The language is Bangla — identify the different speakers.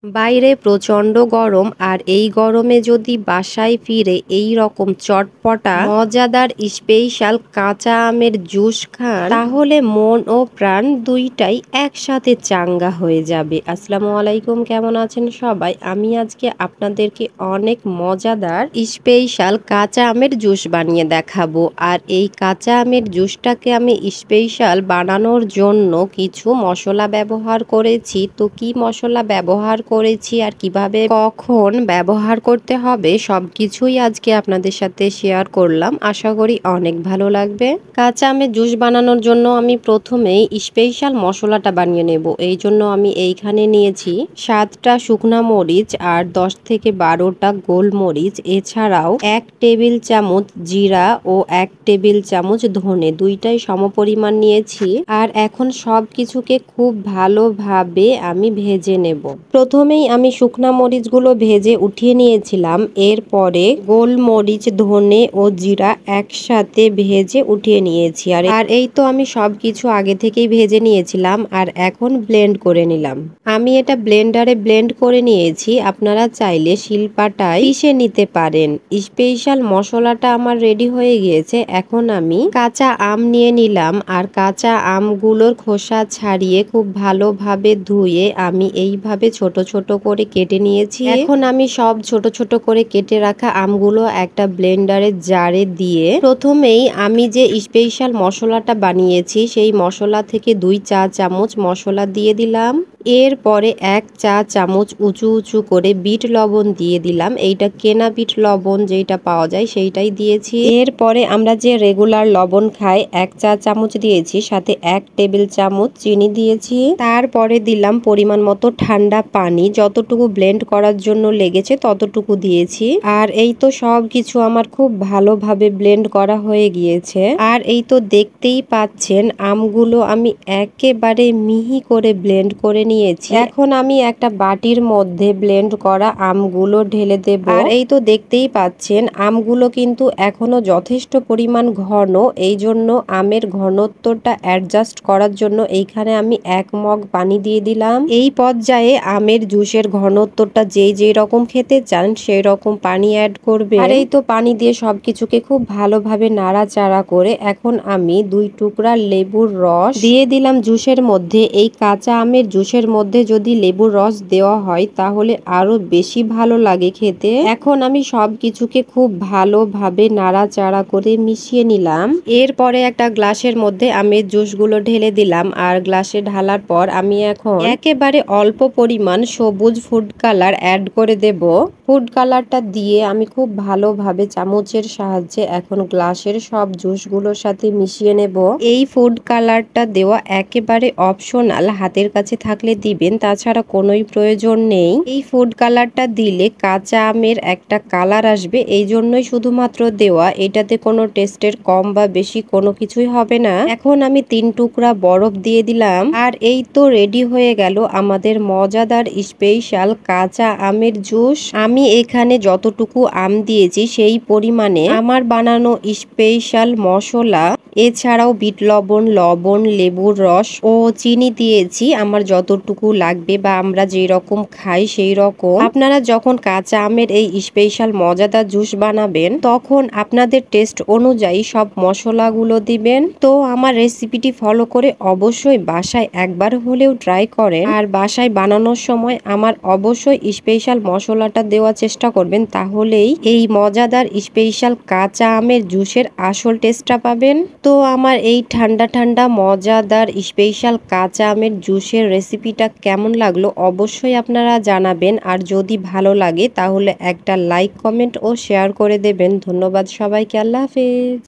Speaker 1: বাইরে প্রচণ্ড গরম, আর এই গরমে যদি বাসায় ফিরে এই রকম চটপটা মজাদার স্পেশাল কাঁচা আমের জুস খান, তাহলে মন ও প্রাণ দুইটাই একসাথে চাঙ্গা হয়ে যাবে। আসসালামু আলাইকুম, কেমন আছেন সবাই? আমি আজকে আপনাদেরকে অনেক মজাদার স্পেশাল কাঁচা আমের জুস বানিয়ে দেখাবো। আর এই কাঁচা আমের জুসটাকে আমি স্পেশাল বানানোর জন্য কিছু মশলা ব্যবহার করেছি। তো কি মশলা ব্যবহার করেছি আর কিভাবে কখন ব্যবহার করতে হবে সবকিছুই আজকে আপনাদের সাথে শেয়ার করলাম। আশা করি অনেক ভালো লাগবে। কাঁচা আমের জুস বানানোর জন্য আমি প্রথমেই স্পেশাল মশলাটা বানিয়ে নেব। এই জন্য আমি এইখানে নিয়েছি 7টা শুকনা মরিচ আর 10 থেকে 12টা গোলমরিচ, এছাড়াও 1 টেবিল চামচ জিরা ও 1 টেবিল চামচ ধনে, দুইটাই সমপরিমাণ নিয়েছি। আর এখন সব কিছুকে খুব ভালোভাবে আমি ভেজে নেব। প্রথমেই আমি শুকনা মরিচগুলো ভেজে উঠিয়ে নিয়েছিলাম। এরপরে গোলমরিচ, ধনে ও জিরা একসাথে ভেজে উঠিয়ে নিয়েছি। আর এই তো আমি সবকিছু আগে থেকেই ভেজে নিয়েছিলাম। আর এখন ব্লেন্ড করে নিলাম। আমি এটা ব্লেন্ডারে ব্লেন্ড করে নিয়েছি, আপনারা চাইলে শিলপাটায় পিষে নিতে পারেন। স্পেশাল মশলাটা আমার রেডি হয়ে গিয়েছে। এখন আমি কাঁচা আম নিয়ে নিলাম, আর কাঁচা আমগুলোর খোসা ছাড়িয়ে খুব ভালোভাবে ধুয়ে আমি এইভাবে ছোট ছোট করে কেটে নিয়েছি। এখন আমি সব ছোট ছোট করে কেটে রাখা আমগুলো একটা ব্লেন্ডারের জারে দিয়ে প্রথমেই আমি যে স্পেশাল মশলাটা বানিয়েছি সেই মশলা থেকে 2 চা চামচ মশলা দিয়ে দিলাম। এরপরে 1 চা চামচ উঁচু উঁচু করে বিট লবণ দিয়ে দিলাম। এইটা কেনা বিট লবণ যেটা পাওয়া যায় সেইটাই দিয়েছি। এরপরে আমরা যে রেগুলার লবণ খাই 1 চা চামচ দিয়েছি, সাথে 1 টেবিল চামচ চিনি দিয়েছি। তারপরে দিলাম পরিমাণ মতো ঠান্ডা পানি, যতটুকু ব্লেন্ড করার জন্য লেগেছে ততটুকু দিয়েছি। আর এই তো সব কিছু আমার খুব ভালোভাবে ব্লেন্ড করা হয়ে গিয়েছে। আর এই তো দেখতেই পাচ্ছেন আমগুলো আমি একেবারে মিহি করে ব্লেন্ড করে নিয়েছি। এখন আমি একটা বাটির মধ্যে ব্লেন্ড করা আমগুলো ঢেলে দেব। আর এই তো দেখতেই পাচ্ছেন আমগুলো কিন্তু এখনো যথেষ্ট পরিমাণ ঘন, এই জন্য আমের ঘনত্বটা অ্যাডজাস্ট করার জন্য এইখানে আমি 1 মগ পানি দিয়ে দিলাম। এই পর্যায়ে আমের জুসের ঘনত্বটা যেই রকম খেতে চান সেই রকম পানি অ্যাড করবে। আর এই তো পানি দিয়ে সবকিছুকে খুব ভালোভাবে নাড়াচাড়া করে এখন আমি 2 টুকরা লেবুর রস দিয়ে দিলাম জুসের মধ্যে। এই কাঁচা আমের জুসের মধ্যে যদি লেবুর রস দেওয়া হয় তাহলে আরো বেশি ভালো লাগে খেতে। এখন আমি সবকিছুকে খুব ভালোভাবে নাড়াচাড়া করে মিশিয়ে নিলাম। এরপরে একটা গ্লাসের মধ্যে আমের জুসগুলো ঢেলে দিলাম। আর গ্লাসে ঢালার পর আমি এখন একেবারে অল্প পরিমাণ সবুজ ফুড কালার অ্যাড করে দেব। ফুড কালারটা দিয়ে আমি খুব ভালোভাবে চামচের সাহায্যে এখন গ্লাসের সব জুসগুলোর সাথে মিশিয়ে নেব। এই ফুড কালারটা দেওয়া একেবারে অপশনাল, হাতের কাছে থাকলে দিবেন, তাছাড়া কোনোই প্রয়োজন নেই। এই ফুড কালারটা দিলে কাঁচা আমের একটা কালার আসবে, এই জন্যই শুধুমাত্র দেওয়া। এটাতে কোনো টেস্টের কম বা বেশি কোনো কিছুই হবে না। এখন আমি 3 টুকরা বরফ দিয়ে দিলাম। আর এই তো রেডি হয়ে গেল আমাদের মজাদার স্পেশাল কাঁচা আমের জুস। আমি এখানে যতটুকু আম দিয়েছি সেই পরিমাণে আমার বানানো স্পেশাল মশলা, এছাড়াও বিট লবণ, লেবুর রস ও চিনি দিয়েছি আমার যতটুকু লাগবে বা আমরা যেই রকম খাই সেই রকম। আপনারা যখন কাঁচা আমের এই স্পেশাল মজাদার জুস বানাবেন তখন আপনাদের টেস্ট অনুযায়ী সব মশলাগুলো দিবেন। তো আমার রেসিপিটি ফলো করে অবশ্যই বাসায় একবার হলেও ট্রাই করেন। আর বাসায় বানানোর সময় আমার অবশ্যই স্পেশাল মশলাটা দেওয়ার চেষ্টা করবেন, তাহলেই এই মজাদার স্পেশাল কাঁচা আমের জুসের আসল টেস্টটা পাবেন। তো আমার এই ঠান্ডা ঠান্ডা মজাদার স্পেশাল কাঁচা আমের জুসের রেসিপিটা কেমন লাগলো অবশ্যই আপনারা জানাবেন। আর যদি ভালো লাগে তাহলে একটা লাইক, কমেন্ট ও শেয়ার করে দেবেন। ধন্যবাদ সবাইকে। আল্লাহ হাফেজ।